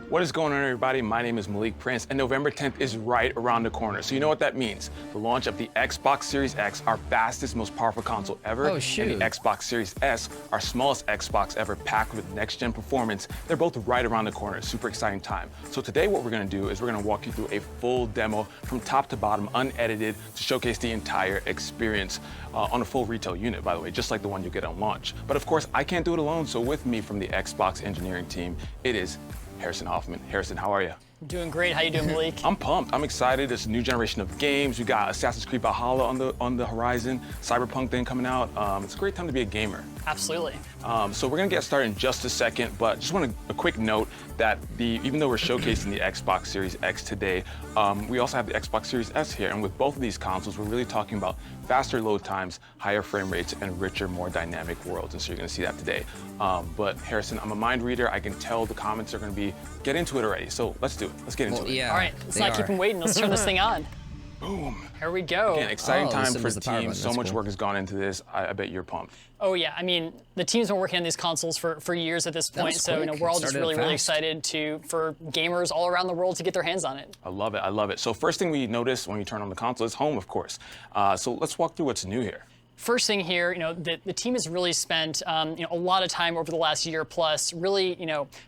What is going on, everybody? My name is Malik Prince, and November 10th is right around the corner. So you know what that means. The launch of the Xbox Series X, our fastest, most powerful console ever, and the Xbox Series S, our smallest Xbox ever, packed with next-gen performance. They're both right around the corner. Super exciting time. So today what we're going to do is we're going to walk you through a full demo from top to bottom, unedited, to showcase the entire experience on a full retail unit, by the way, just like the one you get on launch. But of course, I can't do it alone, so with me from the Xbox engineering team, it is Harrison Hoffman. Harrison, how are you? I'm doing great. How you doing, Malik? I'm pumped. I'm excited. It's a new generation of games. We got Assassin's Creed Valhalla on the horizon. Cyberpunk then coming out. It's a great time to be a gamer. Absolutely. So we're gonna get started in just a second, but just want a quick note that even though we're showcasing the Xbox Series X today, we also have the Xbox Series S here, and with both of these consoles, we're really talking about faster load times, higher frame rates, and richer, more dynamic worlds, and so you're gonna see that today. But Harrison, I'm a mind reader. I can tell the comments are gonna be, get into it already, so let's do it. Let's get into it. Yeah, all right, let's not keep them waiting. Let's turn this thing on. Boom. Here we go. Again, exciting time this for is the the power team. button. So That's much cool. work has gone into this. I bet you're pumped. Oh yeah, I mean, the team's been working on these consoles for years at this point, was so quick. we're all just Started really fast. excited for gamers all around the world to get their hands on it. I love it. I love it. So first thing we notice when we turn on the console is home, of course. So let's walk through what's new here. First thing here, the team has really spent a lot of time over the last year plus, really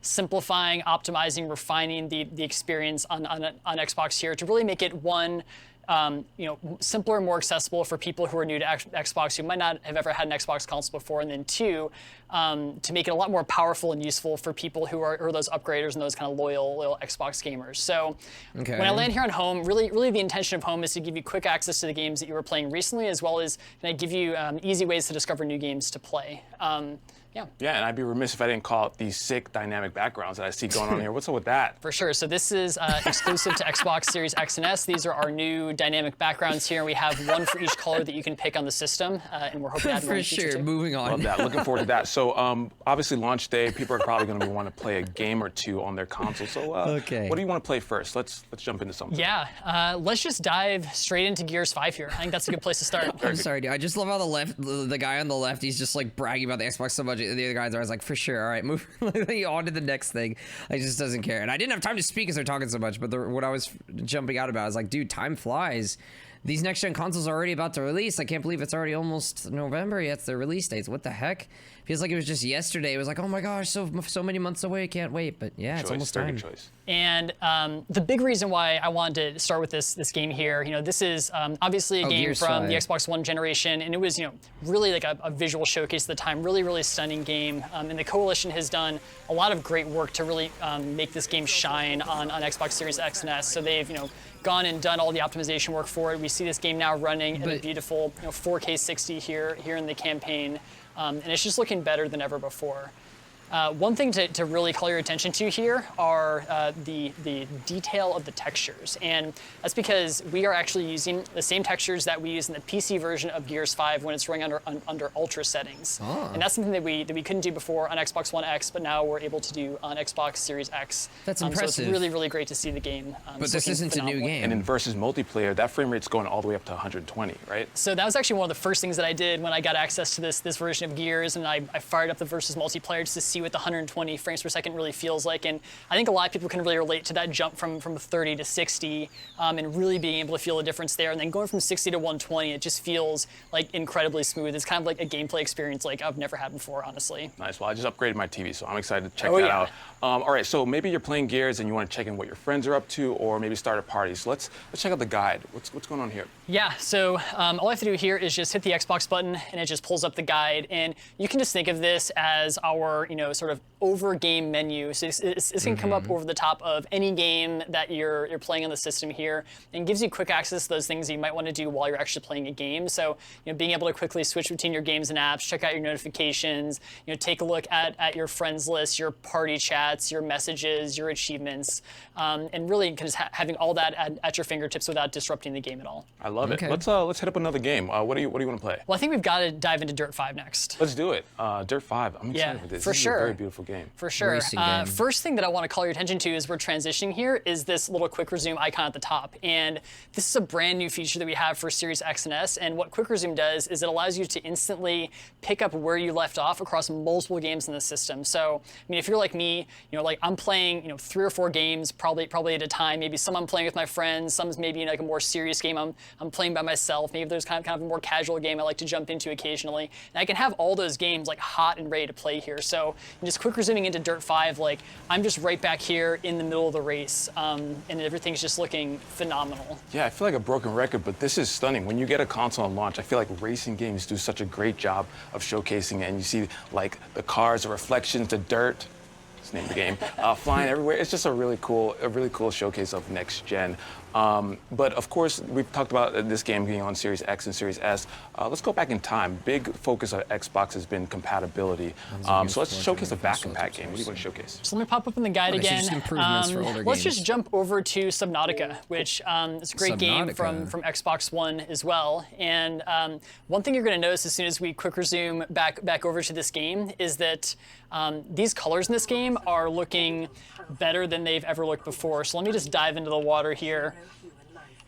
simplifying, optimizing, refining the experience on Xbox here to really make it one. Simpler and more accessible for people who are new to Xbox, who might not have ever had an Xbox console before, and then two, to make it a lot more powerful and useful for people who are those upgraders and those kind of loyal Xbox gamers. So when I land here on home, really the intention of home is to give you quick access to the games that you were playing recently, as well as give you easy ways to discover new games to play. Yeah, and I'd be remiss if I didn't call out these sick dynamic backgrounds that I see going on here. What's up with that? For sure. So this is exclusive to Xbox Series X and S. These are our new dynamic backgrounds here. We have one for each color that you can pick on the system, and we're hoping to add more in the future, For sure. too. Moving on. Love that. Looking forward to that. So obviously launch day, people are probably going to want to play a game or two on their console. So what do you want to play first? Let's jump into something. Yeah, let's just dive straight into Gears 5 here. I think that's a good place to start. I'm sorry, dude. I just love how the guy on the left, he's just like bragging about the Xbox so much. The other guys are always like, for sure, all right, move on to the next thing. He just doesn't care. And I didn't have time to speak because they're talking so much, but what I was jumping out about, I was like, dude, time flies. These next-gen consoles are already about to release. I can't believe it's already almost November yet. It's the release dates. What the heck? Feels like it was just yesterday. It was like, oh my gosh, so many months away. I can't wait. But yeah, it's almost time. Choice. And the big reason why I wanted to start with this game here, this is obviously a game Gears from 5. the Xbox One generation, and it was really like a visual showcase at the time, really stunning game. And the Coalition has done a lot of great work to really make this game shine on Xbox Series X and S. So they've gone and done all the optimization work for it. We see this game now running in a beautiful 4K 60 here in the campaign, and it's just looking better than ever before. One thing to really call your attention to here are the detail of the textures, and that's because we are actually using the same textures that we use in the PC version of Gears 5 when it's running under ultra settings. And that's something that we couldn't do before on Xbox One X, but now we're able to do on Xbox Series X. That's So impressive. it's really great to see the game. But this isn't a new game. And in versus multiplayer, that frame rate's going all the way up to 120, right? So that was actually one of the first things that I did when I got access to this version of Gears, and I fired up the versus multiplayer just to see what the 120 frames per second really feels like. And I think a lot of people can really relate to that jump from 30 to 60 and really being able to feel the difference there. And then going from 60 to 120, it just feels like incredibly smooth. It's kind of like a gameplay experience like I've never had before, honestly. Nice. Well, I just upgraded my TV, so I'm excited to check that out. All right, so maybe you're playing Gears and you want to check in what your friends are up to, or maybe start a party. So let's check out the guide. What's going on here? Yeah, so all I have to do here is just hit the Xbox button, and it just pulls up the guide. And you can just think of this as our, sort of over game menu. So it's going to come up over the top of any game that you're playing on the system here, and gives you quick access to those things that you might want to do while you're actually playing a game. So being able to quickly switch between your games and apps, check out your notifications, take a look at your friends list, your party chats, your messages, your achievements, and really just having all that at your fingertips without disrupting the game at all. I love it. Okay. Let's hit up another game. What do you want to play? Well, I think we've got to dive into Dirt 5 next. Let's do it. Dirt 5. I'm excited Yeah, with this. for This sure. is a very beautiful game. For sure. Racing game. First thing that I want to call your attention to as we're transitioning here is this little quick resume icon at the top. And this is a brand new feature that we have for Series X and S. And what quick resume does is it allows you to instantly pick up where you left off across multiple games in the system. So, I mean, if you're like me, like I'm playing 3 or 4 games probably at a time. Maybe some I'm playing with my friends, some's maybe like a more serious game I'm playing by myself. Maybe there's kind of a more casual game I like to jump into occasionally, and I can have all those games like hot and ready to play here. So just quick resuming into Dirt 5, like I'm just right back here in the middle of the race, and everything's just looking phenomenal. Yeah, I feel like a broken record, but this is stunning. When you get a console on launch, I feel like racing games do such a great job of showcasing it, and you see like the cars, the reflections, the dirt. Let's name the game. Flying everywhere. It's just a really cool showcase of next gen. But of course, we've talked about this game being on Series X and Series S. Let's go back in time. Big focus of Xbox has been compatibility. So let's showcase a back-compat game. What do you want to showcase? So let me pop up in the guide again. Let's just jump over to Subnautica, which is a great game from Xbox One as well. And one thing you're going to notice as soon as we quick resume back over to this game is that these colors in this game are looking better than they've ever looked before. So let me just dive into the water here.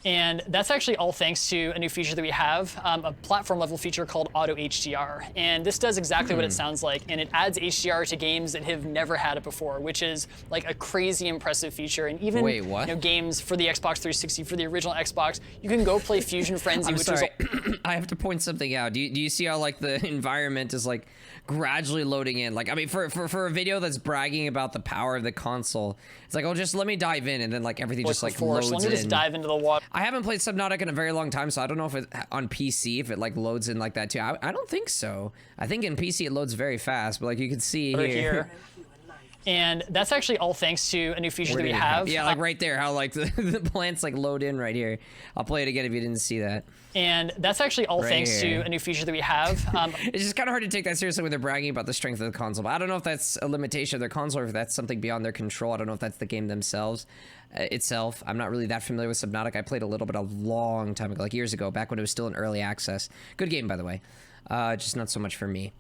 And that's actually all thanks to a new feature that we have, a platform level feature called Auto HDR. And this does exactly what it sounds like, and it adds HDR to games that have never had it before, which is like a crazy impressive feature. And even games for the Xbox 360, for the original Xbox, you can go play Fusion Frenzy, which is I have to point something out. Do you see how like the environment is like gradually loading in? Like, I mean, for a video that's bragging about the power of the console, it's like, oh, just let me dive in, and then like everything just like loads in. Let me just dive into the water. I haven't played Subnautica in a very long time, so I don't know if it on PC if it like loads in like that too. I don't think so. I think in PC it loads very fast, but like you can see here. And that's actually all thanks to a new feature that we have. Yeah, like right there, how like the plants like load in right here. I'll play it again if you didn't see that. And that's actually all thanks to a new feature that we have. It's just kind of hard to take that seriously when they're bragging about the strength of the console. But I don't know if that's a limitation of their console or if that's something beyond their control. I don't know if that's the game themselves. Itself. I'm not really that familiar with Subnautica. I played a little bit a long time ago, like years ago, back when it was still in early access. Good game, by the way. Just not so much for me.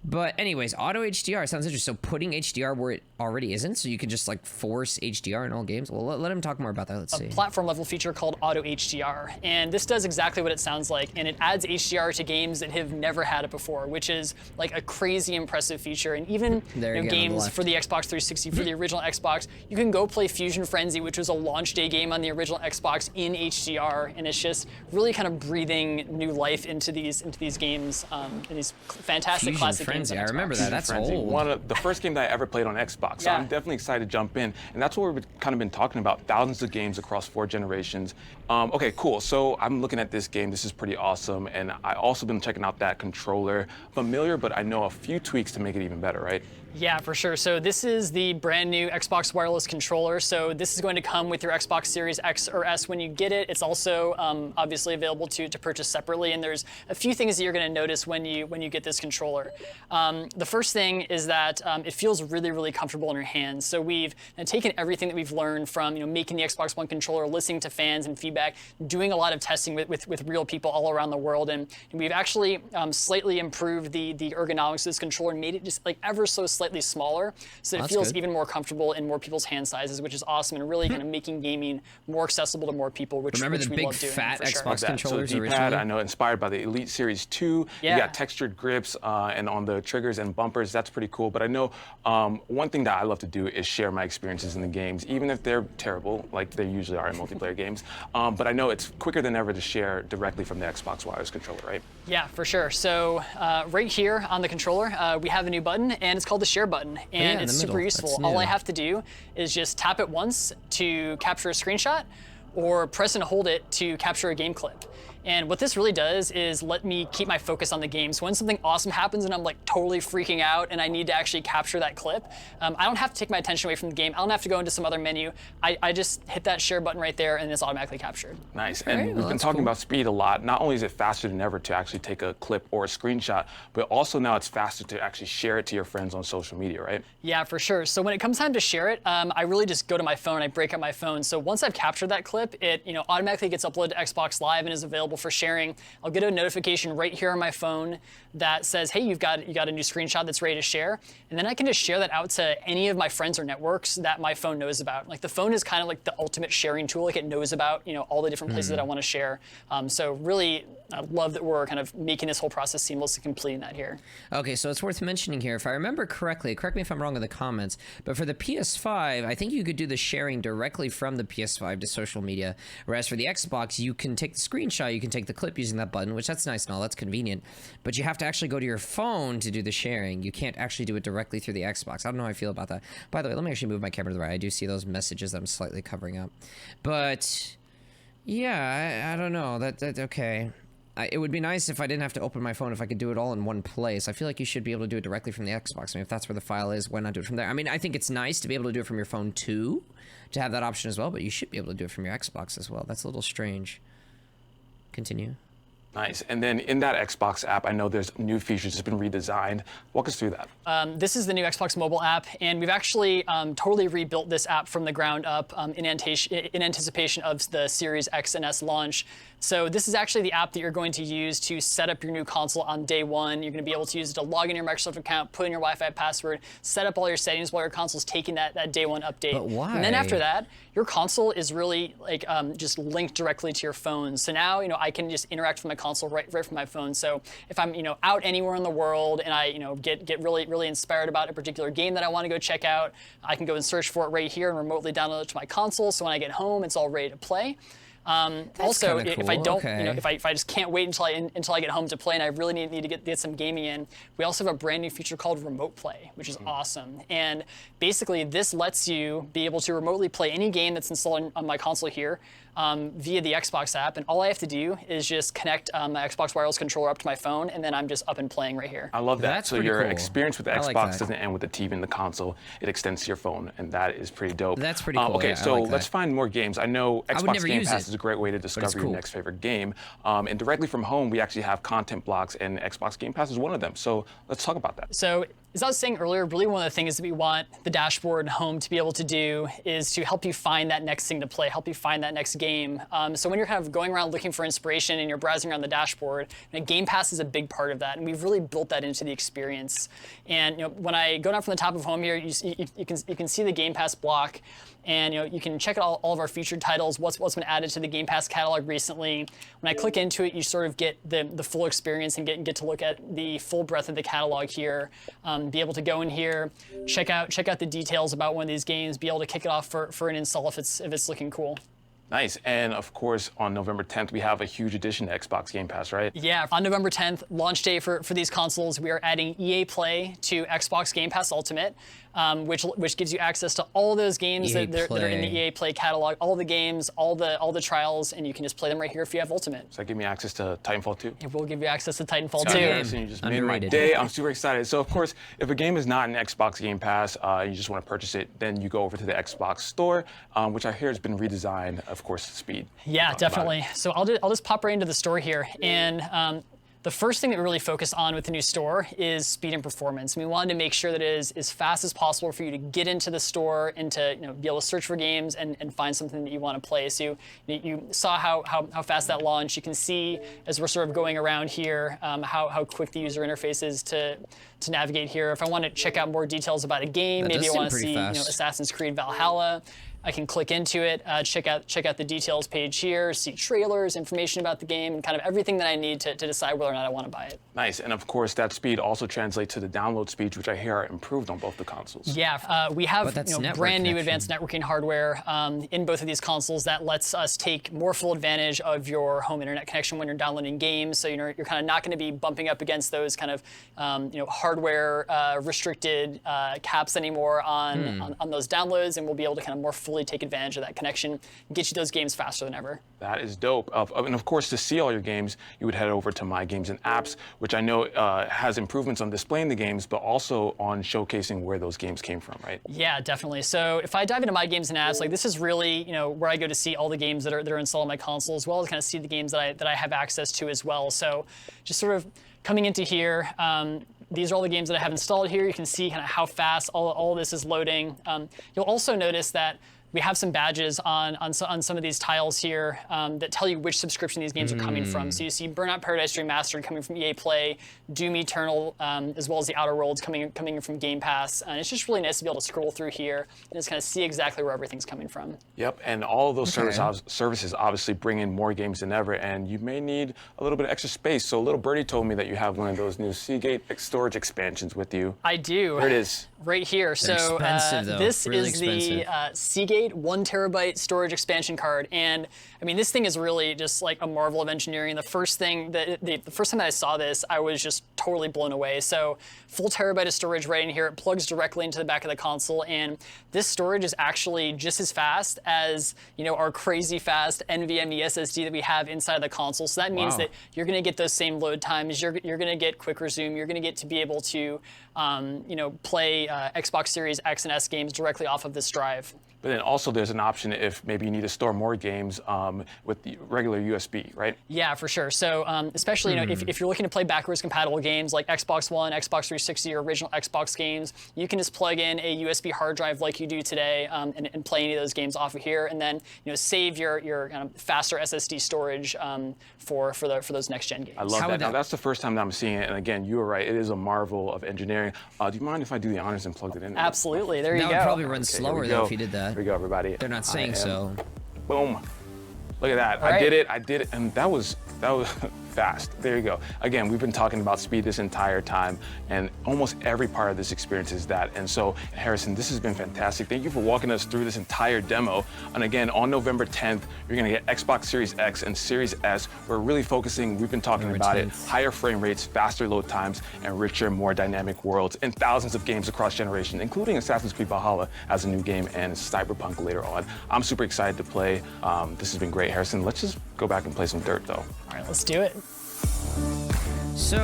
But anyways, auto HDR sounds interesting. So putting HDR where it already isn't, so you can just like force HDR in all games. Well, let him talk more about that. Let's see. A platform level feature called Auto HDR, and this does exactly what it sounds like, and it adds HDR to games that have never had it before, which is like a crazy impressive feature. And even games for the Xbox 360, for the original Xbox, you can go play Fusion Frenzy, which was a launch day game on the original Xbox in HDR, and it's just really kind of breathing new life into these games, and these fantastic classic. Frenzy, I remember that. That's old. One of the first game that I ever played on Xbox. So I'm definitely excited to jump in, and that's what we've kind of been talking about. Thousands of games across 4 generations. Okay, cool. So I'm looking at this game. This is pretty awesome, and I also been checking out that controller. Familiar, but I know a few tweaks to make it even better, right? Yeah, for sure. So this is the brand new Xbox wireless controller. So this is going to come with your Xbox Series X or S when you get it. It's also obviously available to purchase separately. And there's a few things that you're going to notice when you get this controller. The first thing is that it feels really, really comfortable in your hands. So we've taken everything that we've learned from making the Xbox One controller, listening to fans and feedback, doing a lot of testing with real people all around the world, and we've actually slightly improved the ergonomics of this controller and made it just like ever so slightly smaller, so it feels even more comfortable in more people's hand sizes, which is awesome, and really kind of making gaming more accessible to more people, which remember which the we big love doing, fat for sure. Xbox controllers so originally? I know, inspired by the Elite Series 2. Yeah. You got textured grips and on the triggers and bumpers. That's pretty cool. But I know one thing that I love to do is share my experiences in the games, even if they're terrible, like they usually are in multiplayer games. But I know it's quicker than ever to share directly from the Xbox wireless controller, right? Yeah, for sure. So right here on the controller, we have a new button, and it's called the share button, and it's super useful. All I have to do is just tap it once to capture a screenshot, or press and hold it to capture a game clip. And what this really does is let me keep my focus on the game. So when something awesome happens and I'm like totally freaking out and I need to actually capture that clip, I don't have to take my attention away from the game. I don't have to go into some other menu. I just hit that share button right there and it's automatically captured. Nice. And we've been talking about speed a lot. Not only is it faster than ever to actually take a clip or a screenshot, but also now it's faster to actually share it to your friends on social media, right? Yeah, for sure. So when it comes time to share it, I really just go to my phone, I break up my phone. So once I've captured that clip, it automatically gets uploaded to Xbox Live and is available for sharing. I'll get a notification right here on my phone that says, hey, you got a new screenshot that's ready to share. And then I can just share that out to any of my friends or networks that my phone knows about. Like the phone is kind of like the ultimate sharing tool. Like it knows about, all the different places that I want to share. So really, I love that we're kind of making this whole process seamless and completing that here. Okay, so it's worth mentioning here, if I remember correctly, correct me if I'm wrong in the comments, but for the PS5, I think you could do the sharing directly from the PS5 to social media, whereas for the Xbox, you can take the screenshot, you can take the clip using that button, which that's nice and all, that's convenient, but you have to actually go to your phone to do the sharing. You can't actually do it directly through the Xbox. I don't know how I feel about that. By the way, let me actually move my camera to the right. I do see those messages that I'm slightly covering up. But, yeah, I don't know. Okay. It would be nice if I didn't have to open my phone, if I could do it all in one place. I feel like you should be able to do it directly from the Xbox. I mean, if that's where the file is, why not do it from there? I mean, I think it's nice to be able to do it from your phone too, to have that option as well, but you should be able to do it from your Xbox as well. That's a little strange. Continue. Nice. And then in that Xbox app, I know there's new features that's been redesigned. Walk us through that. This is the new Xbox mobile app, and we've actually totally rebuilt this app from the ground up in anticipation of the Series X and S launch. So this is actually the app that you're going to use to set up your new console on day one. You're going to be able to use it to log in your Microsoft account, put in your Wi-Fi password, set up all your settings while your console's taking that day one update. But why? And then after that, your console is really like just linked directly to your phone. So now, I can just interact with my console right from my phone. So if I'm, out anywhere in the world and I, get really inspired about a particular game that I want to go check out, I can go and search for it right here and remotely download it to my console. So when I get home, it's all ready to play. Also, cool. if I don't, Okay. if I just can't wait until I get home to play, and I really need to get some gaming in, we also have a brand new feature called Remote Play, which is awesome. And basically, this lets you be able to remotely play any game that's installed on my console here via the Xbox app. And all I have to do is just connect my Xbox wireless controller up to my phone, and then I'm just up and playing right here. I love that. That's so pretty your cool. experience with the I Xbox like that. doesn't end with the TV and the console. It extends to your phone, and that is pretty dope. That's pretty cool. Okay, Yeah, I so like let's that. find more games. I know would Xbox never Game use Pass it, is a great way to discover cool. your next favorite game. And directly from home, we actually have content blocks, and Xbox Game Pass is one of them. So let's talk about that. So as I was saying earlier, really one of the things that we want the dashboard and home to be able to do is to help you find that next thing to play, help you find that next game. So when you're kind of going around looking for inspiration and you're browsing around the dashboard, Game Pass is a big part of that, and we've really built that into the experience. And when I go down from the top of home here, you can see the Game Pass block, and you can check out all of our featured titles, what's been added to the Game Pass catalog recently. When I click into it, you sort of get the full experience and get to look at the full breadth of the catalog here. Be able to go in here, check out the details about one of these games, be able to kick it off for an install if it's looking cool. Nice. And of course, on November 10th, we have a huge addition to Xbox Game Pass, right? Yeah, on November 10th, launch day for these consoles, we are adding EA Play to Xbox Game Pass Ultimate, which gives you access to all those games that are in the EA Play catalog, all the games, all the trials, and you can just play them right here if you have Ultimate. Does that give me access to Titanfall 2? It will give you access to Titanfall 2. Yes, and you just made my Underrated. day. I'm super excited. So, of course, if a game is not in Xbox Game Pass, you just want to purchase it, then you go over to the Xbox Store, which I hear has been redesigned, of course, speed. Yeah, definitely. So I'll just pop right into the store here, and the first thing that we really focused on with the new store is speed and performance. We wanted to make sure that it is as fast as possible for you to get into the store and to be able to search for games and find something that you want to play. So you saw how fast that launched. You can see as we're sort of going around here how quick the user interface is to navigate here. If I want to check out more details about a game, That maybe does I want to seem see pretty fast. Assassin's Creed Valhalla. I can click into it, check out the details page here, see trailers, information about the game, and kind of everything that I need to decide whether or not I want to buy it. Nice. And of course, that speed also translates to the download speeds, which I hear are improved on both the consoles. Yeah, we have that's network brand new connection. advanced networking hardware in both of these consoles that lets us take more full advantage of your home internet connection when you're downloading games. So you're kind of not going to be bumping up against those kind of hardware restricted caps anymore on those downloads, and we'll be able to kind of more fully take advantage of that connection and get you those games faster than ever. That is dope. And of course, to see all your games, you would head over to My Games and Apps, which I know has improvements on displaying the games, but also on showcasing where those games came from, right? Yeah, definitely. So if I dive into My Games and Apps, this is really where I go to see all the games that are installed on my console, as well as kind of see the games that I have access to as well. So just sort of coming into here, these are all the games that I have installed here. You can see kind of how fast all of this is loading. You'll also notice that we have some badges on some of these tiles here that tell you which subscription these games are coming from. So you see Burnout Paradise Remastered coming from EA Play, Doom Eternal, as well as the Outer Worlds coming in from Game Pass. And it's just really nice to be able to scroll through here and just kind of see exactly where everything's coming from. Yep, and all of those services obviously bring in more games than ever, and you may need a little bit of extra space. So little birdie told me that you have one of those new Seagate storage expansions with you. I do. There it is. Right here. They're expensive, though. This really is expensive. the Seagate 1 terabyte storage expansion card, and I mean this thing is really just like a marvel of engineering. The first thing that the first time that I saw this, I was just totally blown away. So full terabyte of storage right in here. It plugs directly into the back of the console, and this storage is actually just as fast as our crazy fast NVMe SSD that we have inside the console. So that means that you're going to get those same load times. You're going to get quick resume. You're going to get to be able to play Xbox Series X and S games directly off of this drive. But then also there's an option if maybe you need to store more games with the regular USB, right? Yeah, for sure. So especially if you're looking to play backwards compatible games like Xbox One, Xbox 360, or original Xbox games, you can just plug in a USB hard drive like you do today and play any of those games off of here, and then save your kind of faster SSD storage for those next gen games. I love that. Now that's the first time that I'm seeing it, and again, you were right. It is a marvel of engineering. Do you mind if I do the honors and plug it in? Absolutely. There you go. That would probably run slower though if you did that. Here we go, everybody. They're not saying so. Boom. Look at that. All right. I did it, and that was fast. There you go. Again, we've been talking about speed this entire time, and almost every part of this experience is that. And so, Harrison, this has been fantastic. Thank you for walking us through this entire demo. And again, on November 10th, you're gonna get Xbox Series X and Series S. We're really focusing, we've been talking about it, higher frame rates, faster load times, and richer, more dynamic worlds, and thousands of games across generations, including Assassin's Creed Valhalla as a new game, and Cyberpunk later on. I'm super excited to play. This has been great, Harrison. Let's just go back and play some dirt, though. All right, let's do it. So,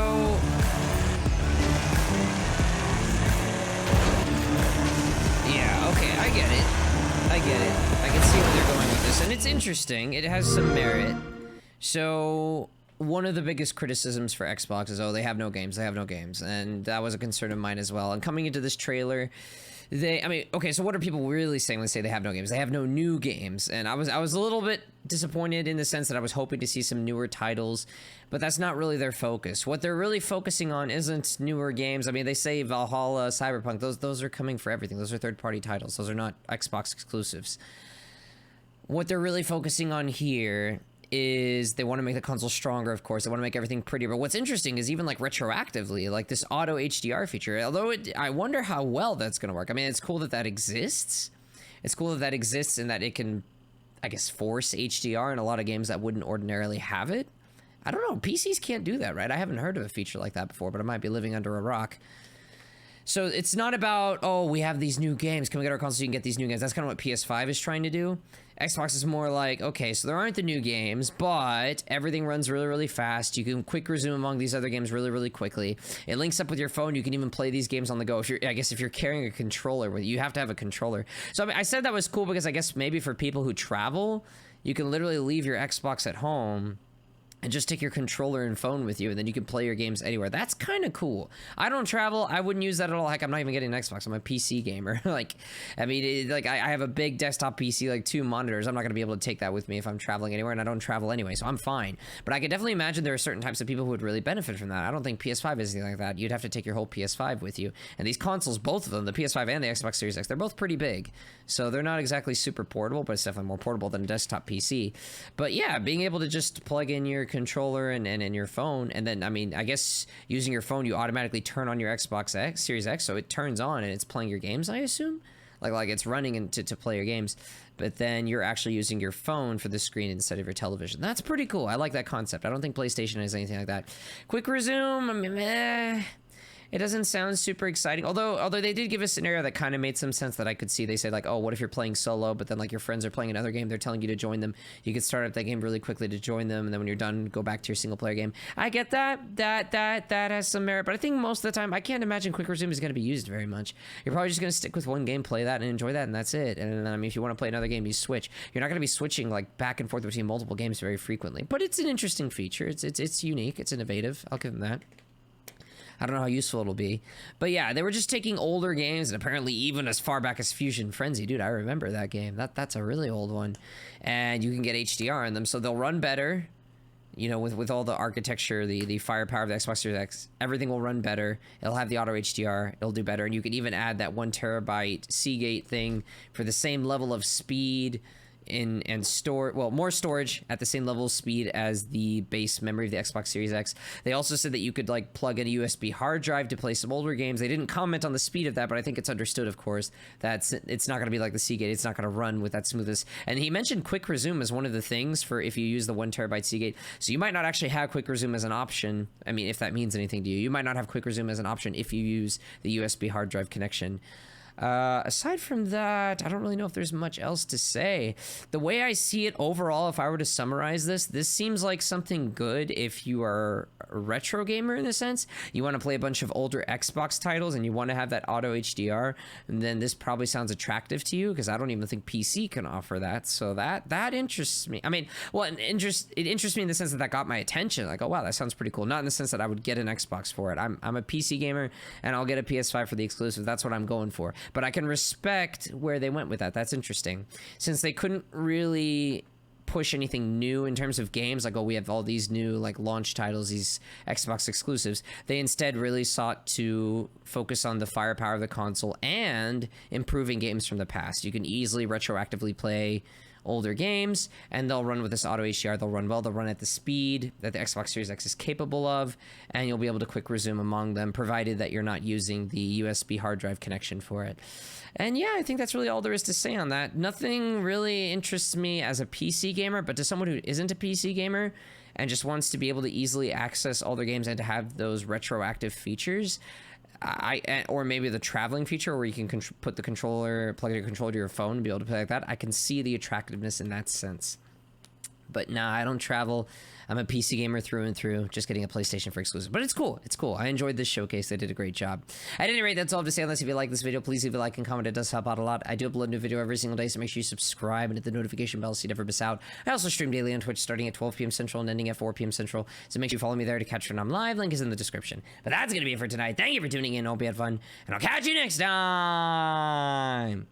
yeah, okay, I get it. I can see where they're going with this, and it's interesting. It has some merit. So, one of the biggest criticisms for Xbox is, oh, they have no games, and that was a concern of mine as well. And coming into this trailer, okay, so what are people really saying when they say they have no games? They have no new games, and I was a little bit disappointed in the sense that I was hoping to see some newer titles, but that's not really their focus. What they're really focusing on isn't newer games. I mean, they say Valhalla, Cyberpunk, those are coming for everything. Those are third-party titles. Those are not Xbox exclusives. What they're really focusing on here is they want to make the console stronger, of course. They want to make everything prettier. But what's interesting is even like retroactively, like this auto HDR feature, although I wonder how well that's going to work. I mean, it's cool that that exists. It's cool that that exists and that it can, I guess, force HDR in a lot of games that wouldn't ordinarily have it. I don't know. PCs can't do that, right? I haven't heard of a feature like that before, but I might be living under a rock. So it's not about, oh, we have these new games. Can we get our console so you can get these new games? That's kind of what PS5 is trying to do. Xbox is more like, okay, so there aren't the new games, but everything runs really, really fast. You can quick resume among these other games really, really quickly. It links up with your phone. You can even play these games on the go. I guess if you're carrying a controller with you, have to have a controller. So I mean, I said that was cool because I guess maybe for people who travel, you can literally leave your Xbox at home and just take your controller and phone with you, and then you can play your games anywhere. That's kind of cool. I don't travel. I wouldn't use that at all. Heck, I'm not even getting an Xbox. I'm a PC gamer. Like, I mean, I have a big desktop PC, like 2 monitors. I'm not going to be able to take that with me if I'm traveling anywhere, and I don't travel anyway, so I'm fine. But I could definitely imagine there are certain types of people who would really benefit from that. I don't think PS5 is anything like that. You'd have to take your whole PS5 with you. And these consoles, both of them, the PS5 and the Xbox Series X, they're both pretty big. So they're not exactly super portable, but it's definitely more portable than a desktop PC. But yeah, being able to just plug in your controller and in your phone, and then, I mean, I guess using your phone, you automatically turn on your Xbox X, Series X, so it turns on and it's playing your games, I assume? Like it's running to play your games, but then you're actually using your phone for the screen instead of your television. That's pretty cool. I like that concept. I don't think PlayStation has anything like that. Quick resume, I mean, it doesn't sound super exciting, although they did give a scenario that kind of made some sense that I could see. They said like, oh, what if you're playing solo, but then like your friends are playing another game, they're telling you to join them. You could start up that game really quickly to join them, and then when you're done, go back to your single player game. I get that. That has some merit, but I think most of the time, I can't imagine quick resume is going to be used very much. You're probably just going to stick with one game, play that, and enjoy that, and that's it. And I mean, if you want to play another game, you switch. You're not going to be switching like back and forth between multiple games very frequently, but it's an interesting feature. It's unique. It's innovative. I'll give them that. I don't know how useful it'll be. But yeah, they were just taking older games, and apparently even as far back as Fusion Frenzy. Dude, I remember that game. That's a really old one. And you can get HDR in them, so they'll run better. You know, with all the architecture, the firepower of the Xbox Series X, everything will run better. It'll have the auto HDR. It'll do better. And you can even add that 1 terabyte Seagate thing for the same level of speed and store, well, more storage at the same level of speed as the base memory of the Xbox Series X. They also said that you could like plug in a USB hard drive to play some older games. They didn't comment on the speed of that, but I think it's understood, of course, that it's not going to be like the Seagate. It's not going to run with that smoothness. And he mentioned quick resume as one of the things for if you use the 1 terabyte Seagate. So you might not actually have quick resume as an option. I mean, if that means anything to you, you might not have quick resume as an option if you use the USB hard drive connection. Aside from that, I don't really know if there's much else to say. The way I see it overall, if I were to summarize this seems like something good if you are a retro gamer in a sense. You want to play a bunch of older Xbox titles and you want to have that auto HDR, and then this probably sounds attractive to you because I don't even think PC can offer that. So that interests me. I mean, well, it interests me in the sense that got my attention. Like, oh wow, that sounds pretty cool. Not in the sense that I would get an Xbox for it. I'm a PC gamer and I'll get a PS5 for the exclusive. That's what I'm going for. But I can respect where they went with that. That's interesting. Since they couldn't really push anything new in terms of games, like, oh, we have all these new like launch titles, these Xbox exclusives, they instead really sought to focus on the firepower of the console and improving games from the past. You can easily retroactively play older games, and they'll run with this auto HDR. They'll run well. They'll run at the speed that the Xbox Series X is capable of, and you'll be able to quick resume among them, provided that you're not using the USB hard drive connection for it. And yeah, I think that's really all there is to say on that. Nothing really interests me as a PC gamer, but to someone who isn't a PC gamer and just wants to be able to easily access all their games and to have those retroactive features, or maybe the traveling feature where you can put the controller, plug your controller to your phone and be able to play like that, I can see the attractiveness in that sense. But nah, I don't travel. I'm a PC gamer through and through, just getting a PlayStation for exclusive. But it's cool. It's cool. I enjoyed this showcase. They did a great job. At any rate, that's all I have to say. Unless if you like this video, please leave a like and comment. It does help out a lot. I do upload a new video every single day, so make sure you subscribe and hit the notification bell so you never miss out. I also stream daily on Twitch starting at 12 p.m. Central and ending at 4 p.m. Central, so make sure you follow me there to catch when I'm live. Link is in the description. But that's going to be it for tonight. Thank you for tuning in. Hope you had fun, and I'll catch you next time.